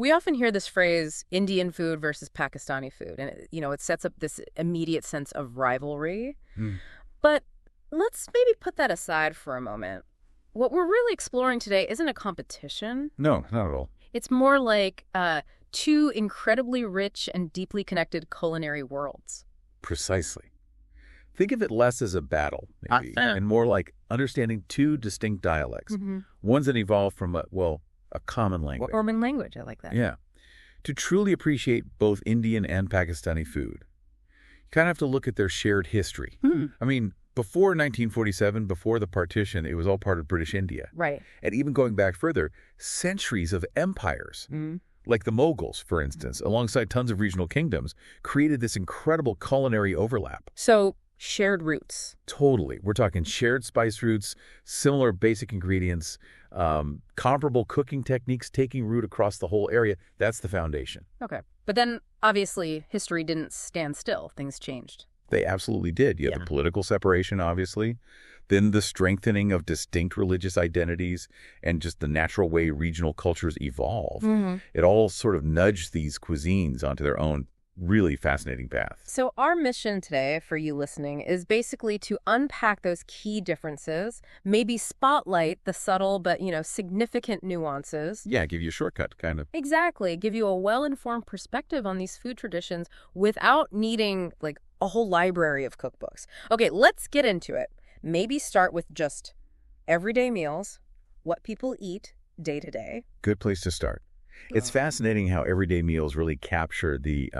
We often hear this phrase, Indian food versus Pakistani food, and it sets up this immediate sense of rivalry. Hmm. But let's maybe put that aside for a moment. What we're really exploring today isn't a competition. No, not at all. It's more like two incredibly rich and deeply connected culinary worlds. Precisely. Think of it less as a battle, maybe, and more like understanding two distinct dialects. Mm-hmm. Ones that evolved from a common language. Common language, I like that. Yeah. To truly appreciate both Indian and Pakistani food, you kind of have to look at their shared history. I mean, before 1947, before the partition, it was all part of British India. Right. And even going back further, centuries of empires, like the Mughals, for instance, alongside tons of regional kingdoms, created this incredible culinary overlap. So, shared roots. Totally. We're talking shared spice roots, similar basic ingredients, comparable cooking techniques taking root across the whole area. That's the foundation. Okay. But then, obviously, history didn't stand still. Things changed. They absolutely did. You have the political separation, obviously, then the strengthening of distinct religious identities and just the natural way regional cultures evolve. It all sort of nudged these cuisines onto their own really fascinating path. So our mission today for you listening is basically to unpack those key differences, maybe spotlight the subtle but, significant nuances. Yeah, give you a shortcut, kind of. Exactly. Give you a well-informed perspective on these food traditions without needing, a whole library of cookbooks. Okay, let's get into it. Maybe start with just everyday meals, what people eat day to day. Good place to start. It's fascinating how everyday meals really capture the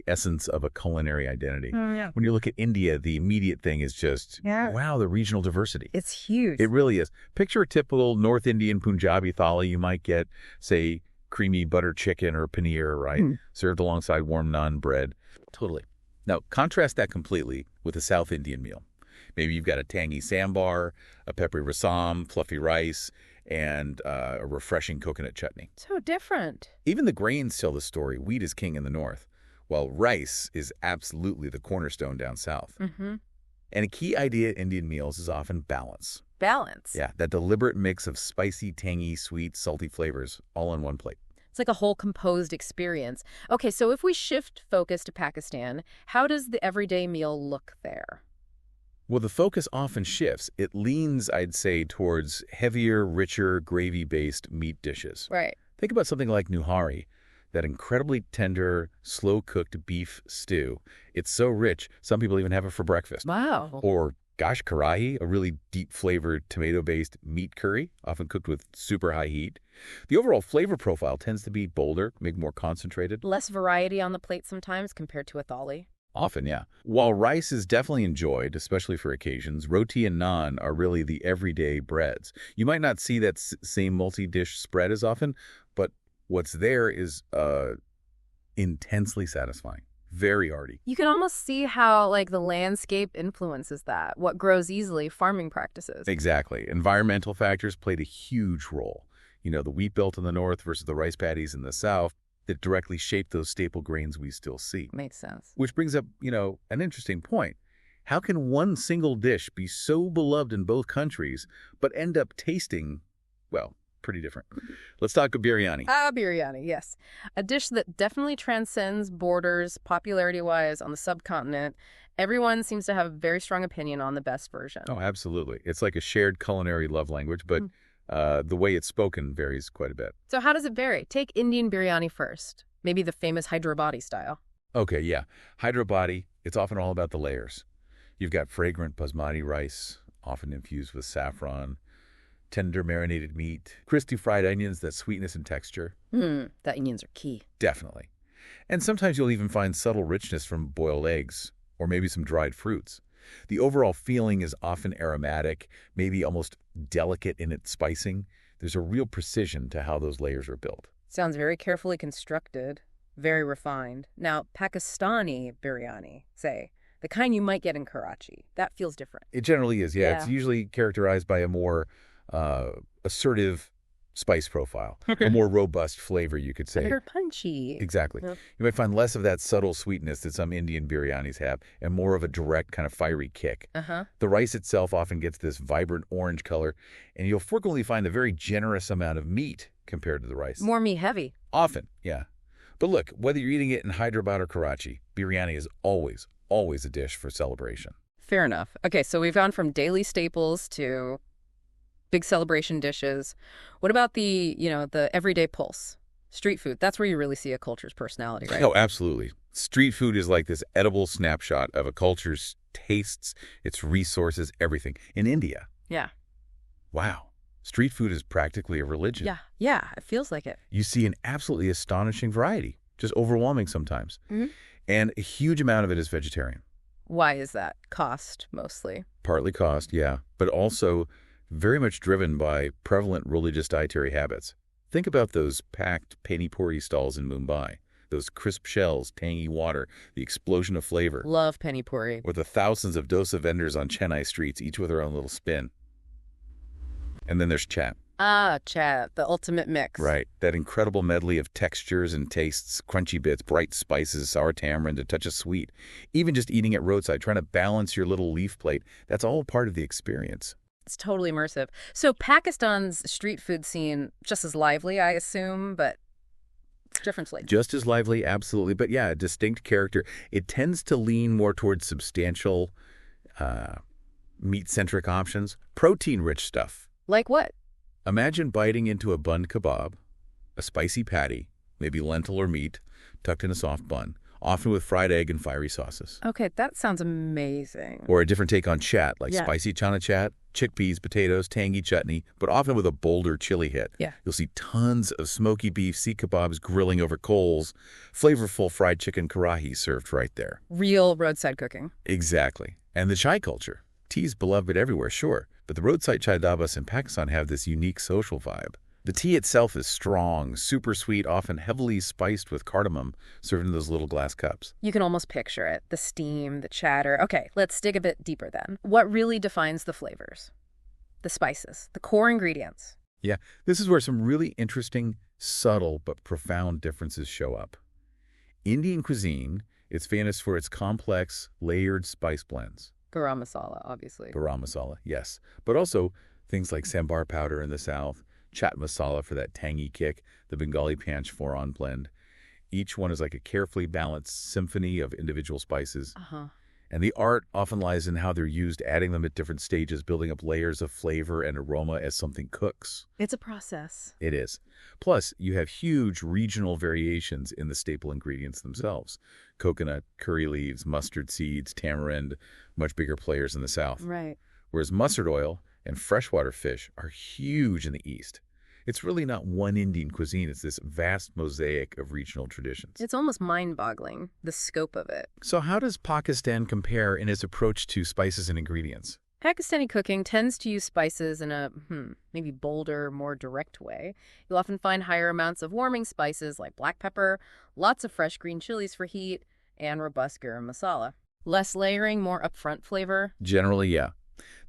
essence of a culinary identity. When you look at India, the immediate thing is just, wow, the regional diversity. It's huge. It really is. Picture a typical North Indian Punjabi thali. You might get, say, creamy butter chicken or paneer, right? Served alongside warm naan bread. Totally. Now, contrast that completely with a South Indian meal. Maybe you've got a tangy sambar, a peppery rasam, fluffy rice, and a refreshing coconut chutney. So different. Even the grains tell the story. Wheat is king in the north, while rice is absolutely the cornerstone down south. And a key idea at Indian meals is often balance. Balance. Yeah, that deliberate mix of spicy, tangy, sweet, salty flavors all on one plate. It's like a whole composed experience. Okay, so if we shift focus to Pakistan, how does the everyday meal look there? Well, the focus often shifts. It leans, I'd say, towards heavier, richer, gravy-based meat dishes. Right. Think about something like nuhari, that incredibly tender, slow-cooked beef stew. It's so rich, some people even have it for breakfast. Wow. Or gosh karahi, a really deep-flavored tomato-based meat curry, often cooked with super high heat. The overall flavor profile tends to be bolder, maybe more concentrated. Less variety on the plate sometimes compared to a thali. Often, yeah. While rice is definitely enjoyed, especially for occasions, roti and naan are really the everyday breads. You might not see that same multi-dish spread as often, but what's there is intensely satisfying. Very hearty. You can almost see how, the landscape influences that. What grows easily, farming practices. Exactly. Environmental factors played a huge role. The wheat belt in the north versus the rice paddies in the south that directly shape those staple grains we still see. Makes sense. Which brings up, an interesting point. How can one single dish be so beloved in both countries, but end up tasting, pretty different? Let's talk biryani. Biryani, yes. A dish that definitely transcends borders, popularity-wise, on the subcontinent. Everyone seems to have a very strong opinion on the best version. Oh, absolutely. It's like a shared culinary love language, but the way it's spoken varies quite a bit. So how does it vary? Take Indian biryani first. Maybe the famous Hyderabadi style. Okay, yeah. Hyderabadi, it's often all about the layers. You've got fragrant basmati rice, often infused with saffron, tender marinated meat, crispy fried onions, that sweetness and texture. The onions are key. Definitely. And sometimes you'll even find subtle richness from boiled eggs or maybe some dried fruits. The overall feeling is often aromatic, maybe almost delicate in its spicing. There's a real precision to how those layers are built. Sounds very carefully constructed, very refined. Now, Pakistani biryani, say, the kind you might get in Karachi, that feels different. It generally is, yeah. It's usually characterized by a more assertive, spice profile, Okay. a more robust flavor, you could say. Better punchy. Exactly. Yeah. You might find less of that subtle sweetness that some Indian biryanis have and more of a direct kind of fiery kick. Uh-huh. The rice itself often gets this vibrant orange color, and you'll frequently find a very generous amount of meat compared to the rice. More meat heavy. Often, yeah. But look, whether you're eating it in Hyderabad or Karachi, biryani is always a dish for celebration. Fair enough. Okay, so we've gone from daily staples to big celebration dishes. What about the everyday pulse? Street food. That's where you really see a culture's personality, right? Oh, absolutely. Street food is like this edible snapshot of a culture's tastes, its resources, everything. In India, Yeah. wow, street food is practically a religion. Yeah, it feels like it. You see an absolutely astonishing variety, just overwhelming sometimes. Mhm. And a huge amount of it is vegetarian. Why is that? Cost, mostly. Partly cost, yeah, but also very much driven by prevalent religious dietary habits. Think about those packed pani puri stalls in Mumbai, those crisp shells, tangy water, the explosion of flavor, Love pani puri. or the thousands of dosa vendors on Chennai streets, each with their own little spin. And then there's chat. Ah, chat, the ultimate mix. Right, that incredible medley of textures and tastes, crunchy bits, bright spices, sour tamarind, a touch of sweet. Even just eating at roadside, trying to balance your little leaf plate, that's all part of the experience. It's totally immersive. So Pakistan's street food scene, just as lively, I assume, but differently. Just as lively, absolutely, but yeah, a distinct character. It tends to lean more towards substantial, meat-centric options, protein-rich stuff. Like what? Imagine biting into a bun kebab, a spicy patty, maybe lentil or meat, tucked in a soft bun, often with fried egg and fiery sauces. Okay, that sounds amazing. Or a different take on chat, like Yeah. spicy chana chat, chickpeas, potatoes, tangy chutney, but often with a bolder chili hit. Yeah. You'll see tons of smoky beef seekh kebabs grilling over coals, flavorful fried chicken karahi served right there. Real roadside cooking. Exactly. And the chai culture. Tea's beloved everywhere, sure, but the roadside chai dabas in Pakistan have this unique social vibe. The tea itself is strong, super sweet, often heavily spiced with cardamom, served in those little glass cups. You can almost picture it. The steam, the chatter. Okay, let's dig a bit deeper then. What really defines the flavors? The spices, the core ingredients. Yeah, this is where some really interesting, subtle, but profound differences show up. Indian cuisine is famous for its complex, layered spice blends. Garam masala, obviously. Garam masala, yes. But also things like sambar powder in the south, chaat masala for that tangy kick, the Bengali panch foran blend. Each one is like a carefully balanced symphony of individual spices. Uh-huh. And the art often lies in how they're used, adding them at different stages, building up layers of flavor and aroma as something cooks. It's a process. It is. Plus, you have huge regional variations in the staple ingredients themselves. Coconut, curry leaves, mustard seeds, tamarind, much bigger players in the south. Right. Whereas mustard oil and freshwater fish are huge in the east. It's really not one Indian cuisine. It's this vast mosaic of regional traditions. It's almost mind-boggling, the scope of it. So how does Pakistan compare in its approach to spices and ingredients? Pakistani cooking tends to use spices in a, maybe bolder, more direct way. You'll often find higher amounts of warming spices like black pepper, lots of fresh green chilies for heat, and robust garam masala. Less layering, more upfront flavor. Generally, yeah.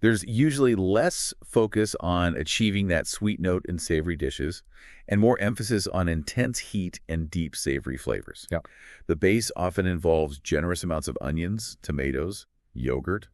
There's usually less focus on achieving that sweet note in savory dishes and more emphasis on intense heat and deep savory flavors. Yeah. The base often involves generous amounts of onions, tomatoes, yogurt,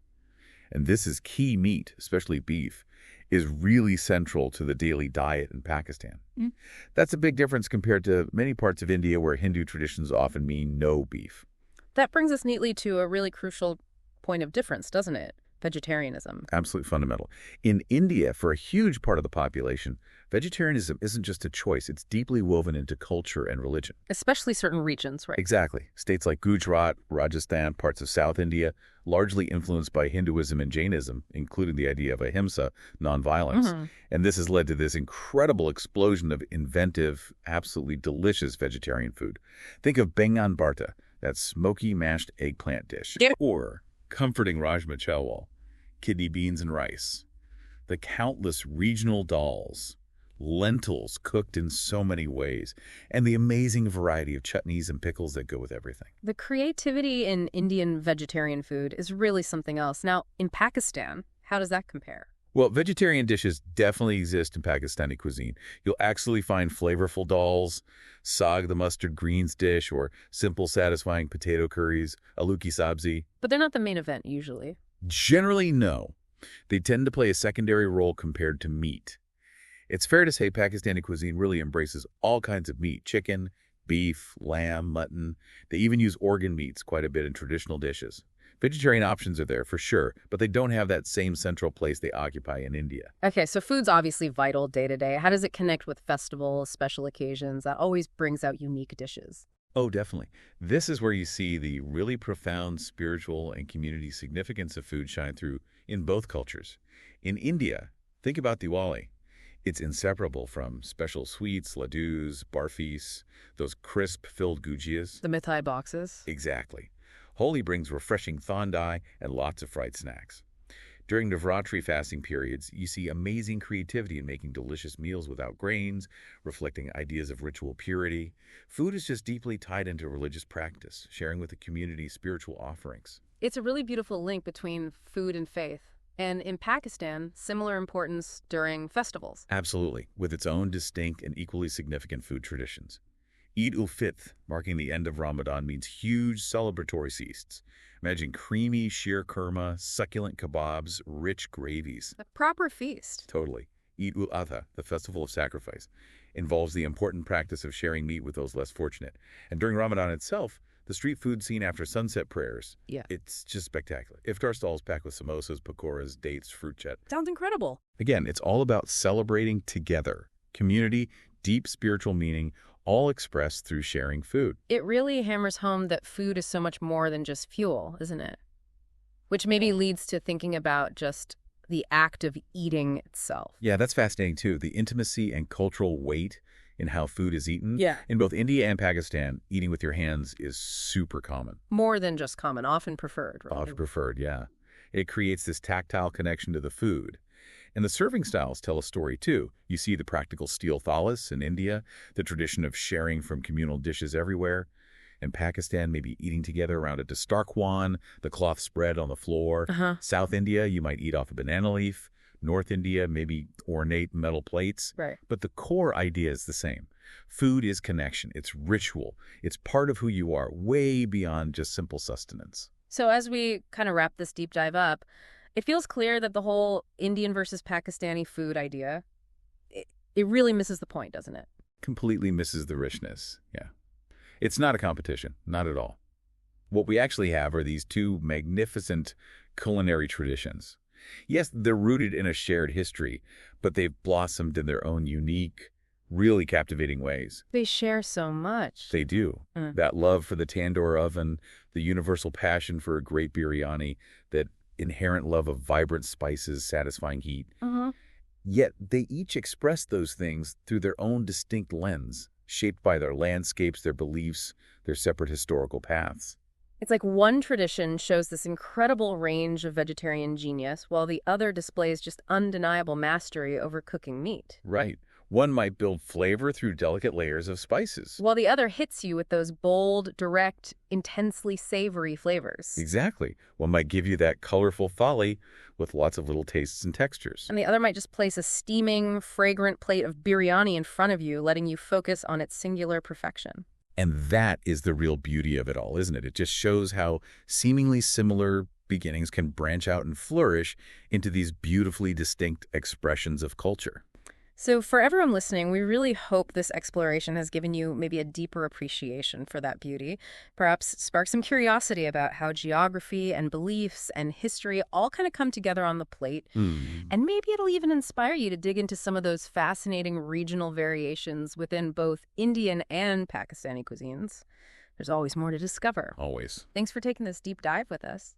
and this is key meat, especially beef, is really central to the daily diet in Pakistan. Mm. That's a big difference compared to many parts of India where Hindu traditions often mean no beef. That brings us neatly to a really crucial point of difference, doesn't it? Vegetarianism. Absolutely fundamental. In India, for a huge part of the population, vegetarianism isn't just a choice. It's deeply woven into culture and religion. Especially certain regions, right? Exactly. States like Gujarat, Rajasthan, parts of South India, largely influenced by Hinduism and Jainism, including the idea of ahimsa, nonviolence. Mhm. And this has led to this incredible explosion of inventive, absolutely delicious vegetarian food. Think of bengan bharta, that smoky mashed eggplant dish, Yeah. or comforting rajma chawal, kidney beans and rice, the countless regional dals, lentils cooked in so many ways, and the amazing variety of chutneys and pickles that go with everything. The creativity in Indian vegetarian food is really something else. Now, in Pakistan, how does that compare? Well, vegetarian dishes definitely exist in Pakistani cuisine. You'll actually find flavorful dals, saag the mustard greens dish, or simple satisfying potato curries, aloo ki sabzi. But they're not the main event usually. Generally, no. They tend to play a secondary role compared to meat. It's fair to say Pakistani cuisine really embraces all kinds of meat: chicken, beef, lamb, mutton. They even use organ meats quite a bit in traditional dishes. Vegetarian options are there for sure, but they don't have that same central place they occupy in India. Okay, so food's obviously vital day to day. How does it connect with festivals, special occasions? That always brings out unique dishes. Oh, definitely. This is where you see the really profound spiritual and community significance of food shine through in both cultures. In India, think about Diwali. It's inseparable from special sweets, ladoos, barfis, those crisp-filled gujiyas. The mithai boxes. Exactly. Holi brings refreshing thondai and lots of fried snacks. During Navratri fasting periods, you see amazing creativity in making delicious meals without grains, reflecting ideas of ritual purity. Food is just deeply tied into religious practice, sharing with the community spiritual offerings. It's a really beautiful link between food and faith. And in Pakistan, similar importance during festivals. Absolutely, with its own distinct and equally significant food traditions. Eid-ul-Fitr, marking the end of Ramadan, means huge celebratory feasts. Imagine creamy sheer kurma, succulent kebabs, rich gravies. A proper feast. Totally. Eid-ul-Adha, the festival of sacrifice, involves the important practice of sharing meat with those less fortunate. And during Ramadan itself, the street food scene after sunset prayers, it's just spectacular. Iftar stalls packed with samosas, pakoras, dates, fruit chat. Sounds incredible. Again, it's all about celebrating together. Community, deep spiritual meaning, all expressed through sharing food. It really hammers home that food is so much more than just fuel, isn't it? Which maybe leads to thinking about just the act of eating itself. Yeah, that's fascinating too. The intimacy and cultural weight in how food is eaten. Yeah. In both India and Pakistan, eating with your hands is super common. More than just common, often preferred, right? Often preferred, yeah. It creates this tactile connection to the food. And the serving styles tell a story too. You see the practical steel thalas in India, the tradition of sharing from communal dishes everywhere. In Pakistan, maybe eating together around a dastarkwan, the cloth spread on the floor. South India, you might eat off a banana leaf. North India, maybe ornate metal plates. Right. But the core idea is the same. Food is connection. It's ritual. It's part of who you are, way beyond just simple sustenance. So as we kind of wrap this deep dive up, it feels clear that the whole Indian versus Pakistani food idea, it really misses the point, doesn't it? Completely misses the richness, yeah. It's not a competition, not at all. What we actually have are these two magnificent culinary traditions. Yes, they're rooted in a shared history, but they've blossomed in their own unique, really captivating ways. They share so much. They do. That love for the tandoor oven, the universal passion for a great biryani, that inherent love of vibrant spices, satisfying heat. Yet they each express those things through their own distinct lens, shaped by their landscapes, their beliefs, their separate historical paths. It's like one tradition shows this incredible range of vegetarian genius, while the other displays just undeniable mastery over cooking meat. Right. One might build flavor through delicate layers of spices. While the other hits you with those bold, direct, intensely savory flavors. Exactly. One might give you that colorful thali with lots of little tastes and textures. And the other might just place a steaming, fragrant plate of biryani in front of you, letting you focus on its singular perfection. And that is the real beauty of it all, isn't it? It just shows how seemingly similar beginnings can branch out and flourish into these beautifully distinct expressions of culture. So for everyone listening, we really hope this exploration has given you maybe a deeper appreciation for that beauty, perhaps spark some curiosity about how geography and beliefs and history all kind of come together on the plate. And maybe it'll even inspire you to dig into some of those fascinating regional variations within both Indian and Pakistani cuisines. There's always more to discover. Always. Thanks for taking this deep dive with us.